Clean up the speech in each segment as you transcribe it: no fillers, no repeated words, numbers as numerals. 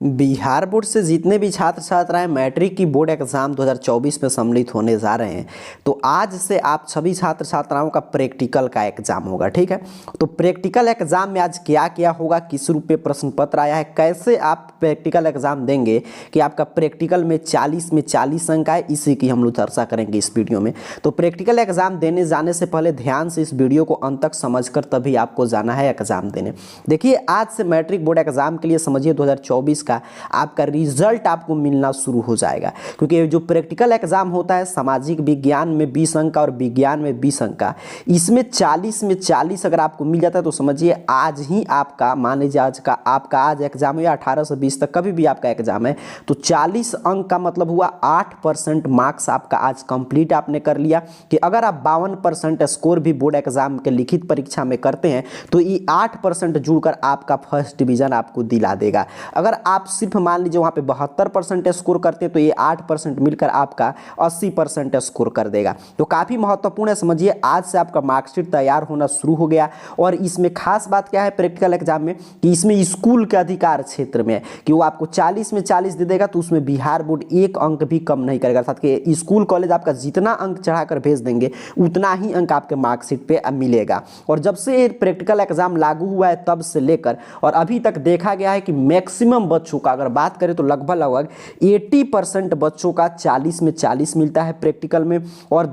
Bihar board से जितने भी छात्र छात्राएं मैट्रिक की बोर्ड एग्जाम 2024 में सम्मिलित होने जा रहे हैं, तो आज से आप सभी छात्र छात्राओं का प्रैक्टिकल का एग्जाम होगा। ठीक है, तो प्रैक्टिकल एग्जाम में आज क्या क्या होगा, किस रूप में प्रश्न पत्र आया है, कैसे आप प्रैक्टिकल एग्जाम देंगे कि आपका प्रैक्टिकल में 40 में 40 अंक आए, इसी की हम लोग चर्चा करेंगे इस वीडियो में। तो प्रैक्टिकल एग्जाम देने जाने से पहले ध्यान से इस वीडियो को अंत तक समझकर तभी आपको जाना है एग्जाम देने। देखिए, आज से मैट्रिक बोर्ड एग्जाम के लिए समझिए 2024 आपका रिजल्ट आपको मिलना शुरू हो जाएगा, क्योंकि जो प्रैक्टिकल एग्जाम होता है सामाजिक विज्ञान में 20 अंक का और विज्ञान में 20 अंक का, इसमें 40 में 40 अगर आपको मिल जाता है तो समझिए आज ही आपका, मान लीजिए आज का आपका आज एग्जाम है या 18 से 20 तक कभी भी आपका एग्जाम है, तो 40 अंक का मतलब हुआ 8% मार्क्स आपका आज कंप्लीट आपने कर लिया। कि अगर आप 52% स्कोर भी बोर्ड एग्जाम के लिखित परीक्षा में करते हैं तो ये 8% जुड़कर आपका फर्स्ट डिवीजन आपको दिला देगा। अगर आप सिर्फ मान लीजिए वहाँ पे 72% स्कोर करते हैं तो ये 8% मिलकर आपका 80% स्कोर कर देगा। तो काफ़ी महत्वपूर्ण है, समझिए आज से आपका मार्कशीट तैयार होना शुरू हो गया। और इसमें खास बात क्या है प्रैक्टिकल एग्जाम में कि इसमें स्कूल के अधिकार क्षेत्र में कि वो आपको 40 में 40 दे देगा, तो उसमें बिहार बोर्ड 1 अंक भी कम नहीं करेगा। अर्थात कि स्कूल कॉलेज आपका जितना अंक चढ़ाकर भेज देंगे उतना ही अंक आपके मार्कशीट पे मिलेगा। और जब से प्रैक्टिकल एग्जाम लागू हुआ है तब से लेकर और अभी तक देखा गया है कि मैक्सिमम बच्चों का अगर बात करें तो लगभग 80% बच्चों का 40 में 40 मिलता है प्रैक्टिकल में, और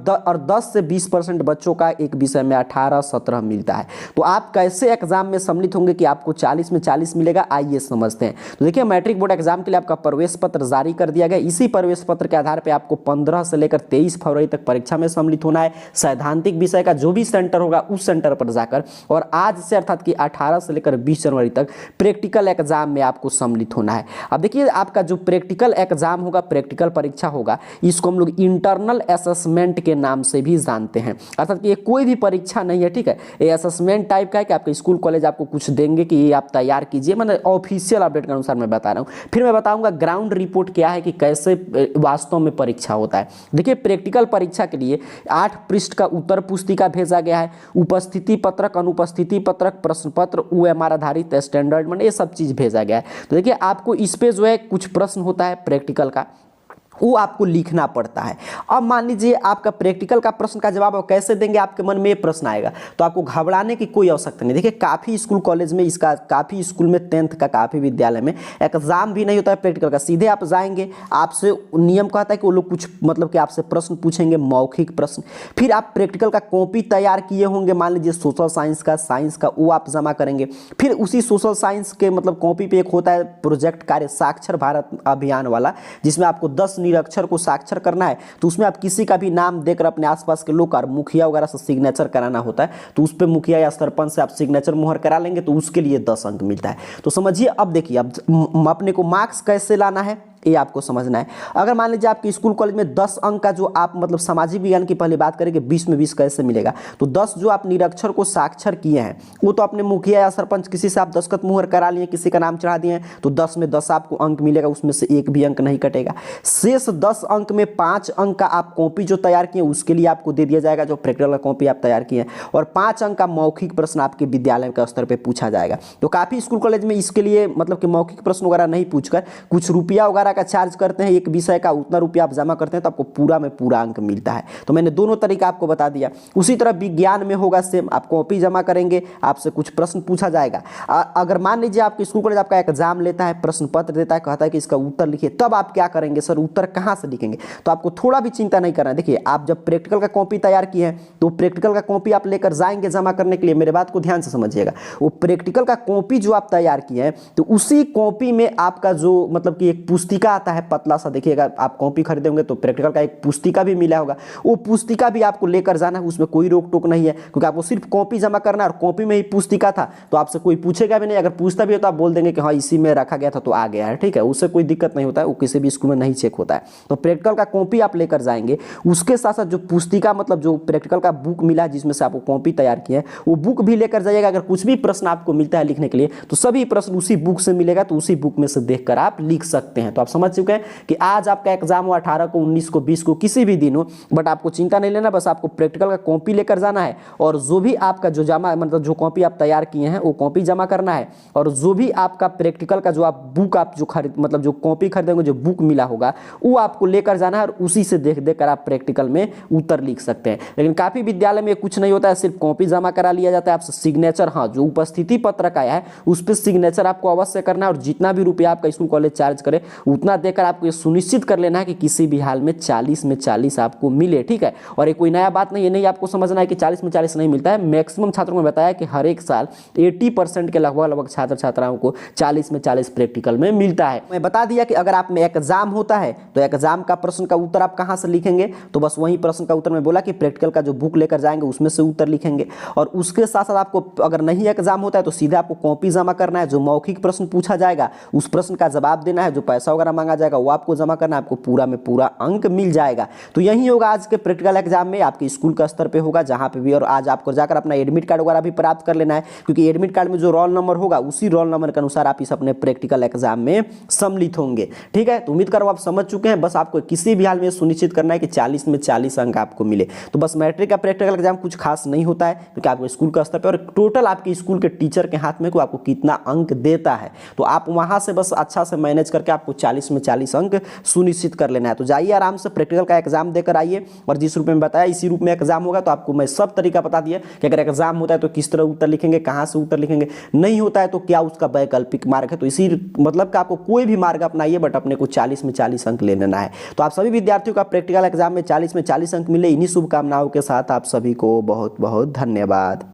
10 से 20% बच्चों का एक विषय में 18-17 मिलता है। तो आप कैसे एग्जाम में सम्मिलित होंगे कि आपको 40 में 40 मिलेगा, आइए समझते हैं। तो देखिए, मैट्रिक बोर्ड एग्जाम के लिए आपका प्रवेश पत्र जारी कर दिया गया। इसी प्रवेश पत्र के आधार पर आपको 15 से लेकर 23 फरवरी तक परीक्षा में सम्मिलित होना है। सैद्धांतिक विषय का जो भी सेंटर होगा उस सेंटर पर जाकर, और आज से अर्थात कि 18 से लेकर 20 जनवरी तक प्रैक्टिकल एग्जाम में आपको सम्मिलित होना है। अब देखिए, आपका जो प्रैक्टिकल एग्जाम होगा, प्रैक्टिकल परीक्षा होगा, इसको हम लोग इंटरनल असेसमेंट के नाम से भी जानते हैं। अर्थात कि ये कोई भी परीक्षा नहीं है, ठीक है, ये असेसमेंट टाइप का है कि आपके स्कूल कॉलेज आपको कुछ देंगे कि ये आप तैयार कीजिए। मैंने ऑफिशियल अपडेट के अनुसार मैं बता रहा हूँ। फिर मैं बताऊंगा ग्राउंड रिपोर्ट क्या है कि कैसे वास्तव में परीक्षा होता है। देखिए, प्रैक्टिकल परीक्षा के लिए 8 पृष्ठ का उत्तर पुस्तिका भेजा गया है। उपस्थिति पत्रक, अनुपस्थिति पत्रक, प्रश्न पत्र, OMR आधारित स्टैंडर्ड ये सब चीज़ भेजा गया है। तो देखिए, आपको इस पे जो है कुछ प्रश्न होता है प्रैक्टिकल का, वो आपको लिखना पड़ता है। अब मान लीजिए आपका प्रैक्टिकल का प्रश्न का जवाब आप कैसे देंगे, आपके मन में ये प्रश्न आएगा, तो आपको घबराने की कोई आवश्यकता नहीं। देखिए, काफ़ी स्कूल कॉलेज में इसका, काफ़ी स्कूल में 10th का, काफ़ी विद्यालय में एग्जाम भी नहीं होता है प्रैक्टिकल का। सीधे आप जाएंगे, आपसे नियम कहता है कि वो लोग कुछ मतलब कि आपसे प्रश्न पूछेंगे, मौखिक प्रश्न। फिर आप प्रैक्टिकल का कॉपी तैयार किए होंगे, मान लीजिए सोशल साइंस का, साइंस का, वो आप जमा करेंगे। फिर उसी सोशल साइंस के मतलब कॉपी पे एक होता है प्रोजेक्ट कार्य साक्षर भारत अभियान वाला, जिसमें आपको 10 निरक्षर को साक्षर करना है। तो उसमें आप किसी का भी नाम देकर अपने आसपास के लोग, मुखिया वगैरह से सिग्नेचर कराना होता है, तो उस पर मुखिया या सरपंच से आप सिग्नेचर मुहर करा लेंगे, तो उसके लिए 10 अंक मिलता है। तो समझिए, अब देखिए, अब अपने को मार्क्स कैसे लाना है ये आपको समझना है। अगर मान लीजिए आपके स्कूल कॉलेज में 10 अंक का जो आप मतलब सामाजिक विज्ञान की पहले बात करेंगे 20 में 20 कैसे मिलेगा, तो 10 जो आप निरक्षर को साक्षर किए हैं वो तो अपने मुखिया या सरपंच किसी से आप दस्तखत मुहर करा लिए, किसी का नाम चढ़ा दिए हैं, तो 10 में 10 आपको अंक मिलेगा, उसमें से एक भी अंक नहीं कटेगा। शेष 10 अंक में 5 अंक का आप कॉपी जो तैयार किए उसके लिए आपको दे दिया जाएगा, जो प्रैक्टिकल का कॉपी आप तैयार किए हैं, और 5 अंक का मौखिक प्रश्न आपके विद्यालय के स्तर पर पूछा जाएगा। तो काफ़ी स्कूल कॉलेज में इसके लिए मतलब कि मौखिक प्रश्न वगैरह नहीं पूछकर कुछ रुपया वगैरह का चार्ज करते हैं, एक विषय का उतना रुपया आप जमा करते हैं तो आपको पूरा में पूरा अंक मिलता है। तो मैंने दोनों तरीका आपको बता दिया। उसी तरह विज्ञान में होगा सेम, आप कॉपी जमा करेंगे, आपसे कुछ प्रश्न पूछा जाएगा। अगर मान लीजिए आपके स्कूल कॉलेज आपका एग्जाम लेता है, प्रश्न पत्र देता है, कहता है कि इसका उत्तर लिखिए, तब आप क्या करेंगे, सर उत्तर कहाँ से लिखेंगे, तो आपको थोड़ा भी चिंता नहीं करना है। देखिए, आप जब प्रैक्टिकल का कॉपी तैयार किए हैं तो प्रैक्टिकल का कॉपी आप लेकर जाएंगे जमा करने के लिए, मेरे बात को ध्यान से समझिएगा। वो प्रैक्टिकल का कॉपी जो आप तैयार किए हैं तो उसी कॉपी में आपका जो मतलब कि एक पुस्तिका आता है पतला सा, देखिएगा आप कॉपी खरीदे होंगे तो प्रैक्टिकल का एक पुस्तिका भी मिला होगा, वो पुस्तिका भी आपको लेकर जाना है, उसमें कोई रोक टोक नहीं है, क्योंकि आपको सिर्फ कॉपी जमा करना है और कॉपी में ही पुस्तिका था, तो आपसे कोई पूछेगा भी नहीं। अगर पूछता भी हो तो आप बोल देंगे कि हाँ इसी में रखा गया था तो आ गया है, ठीक है, उससे कोई दिक्कत नहीं होता है, वो किसी भी स्कूल में नहीं चेक होता है। तो प्रैक्टिकल का कॉपी आप लेकर जाएंगे, उसके साथ साथ जो पुस्तिका मतलब जो प्रैक्टिकल का बुक मिला है जिसमें से आपको कॉपी तैयार किया है, वो बुक भी लेकर जाइएगा। अगर कुछ भी प्रश्न आपको मिलता है लिखने के लिए तो सभी प्रश्न उसी बुक से मिलेगा, तो उसी बुक में से देखकर आप लिख सकते हैं। तो आप समझ चुके हैं कि आज आपका एग्जाम हो 18 को, 19 को, 20 को, किसी भी दिन हो, बट आपको चिंता नहीं लेना, बस आपको प्रैक्टिकल का कॉपी लेकर जाना है और जो भी आपका जो जमा मतलब जो कॉपी आप तैयार किए हैं वो कॉपी जमा करना है और जो भी आपका प्रैक्टिकल का जो आप बुक आप जो खरीद मतलब जो कॉपी खरीदेंगे, जो बुक मिला होगा वो आपको लेकर जाना है और उसी से देख देख कर आप प्रैक्टिकल में उत्तर लिख सकते हैं। लेकिन काफ़ी विद्यालय में कुछ नहीं होता है, सिर्फ कॉपी जमा करा लिया जाता है, आपसे सिग्नेचर, हाँ जो उपस्थिति पत्रक आया है उस पर सिग्नेचर आपको अवश्य करना है और जितना भी रुपया आपका स्कूल कॉलेज चार्ज करे उतना देकर आपको ये सुनिश्चित कर लेना है कि किसी भी हाल में 40 में 40 आपको मिले, ठीक है। और ये कोई नया बात नहीं है, नहीं आपको समझना है कि 40 में 40 नहीं मिलता है। मैक्सिमम छात्रों को बताया कि हर एक साल 80% के लगभग छात्र छात्राओं को 40 में 40 प्रैक्टिकल में मिलता है। मैं बता दिया कि अगर आप में एग्जाम होता है तो एग्जाम का प्रश्न का उत्तर आप कहाँ से लिखेंगे, तो बस वही प्रश्न का उत्तर मैं बोला कि प्रैक्टिकल का जो बुक लेकर जाएंगे उसमें से उत्तर लिखेंगे। और उसके साथ साथ आपको अगर नहीं एग्जाम होता है तो सीधे आपको कॉपी जमा करना है, जो मौखिक प्रश्न पूछा जाएगा उस प्रश्न का जवाब देना है, जो पैसा वगैरह मांगा जाएगा वो आपको जमा करना है, आपको पूरा में पूरा अंक मिल जाएगा। तो यही होगा आज के प्रैक्टिकल एग्जाम में, आपके स्कूल का स्तर पे होगा जहाँ पे भी। और आज आपको जाकर अपना एडमिट कार्ड वगैरह भी प्राप्त कर लेना है, क्योंकि एडमिट कार्ड में जो रोल नंबर होगा उसी रोल नंबर के अनुसार आप इस अपने प्रैक्टिकल एग्जाम में सम्मिलित होंगे, ठीक है। तो उम्मीद करो आप समझ चुके हैं। बस आपको किसी भी हाल में सुनिश्चित करना है कि 40 में 40 अंक आपको मिले। तो बस मैट्रिक का प्रैक्टिकल एग्जाम कुछ खास नहीं होता है, क्योंकि आपके स्कूल का स्तर पे और टोटल आपके स्कूल के टीचर के हाथ में को आपको कितना अंक देता है, तो आप वहां से बस अच्छा से मैनेज करके आपको 40 में 40 अंक सुनिश्चित कर लेना है। तो जाइए आराम से प्रैक्टिकल का एग्जाम देकर आइए और जिस रूप में बताया इसी रूप में एग्जाम होगा। तो आपको मैं सब तरीका बता दिया कि अगर एग्जाम होता है तो किस तरह उत्तर लिखेंगे, कहाँ से उत्तर लिखेंगे, नहीं होता है तो क्या उसका वैकल्पिक मार्ग है। तो इसी मतलब कि आपको कोई भी मार्ग अपनाइए, बट अपने को 40 में 40 अंक ले लेना है। तो आप सभी विद्यार्थियों का प्रैक्टिकल एग्जाम में 40 में 40 अंक मिले, इन्हीं शुभकामनाओं के साथ आप सभी को बहुत बहुत धन्यवाद।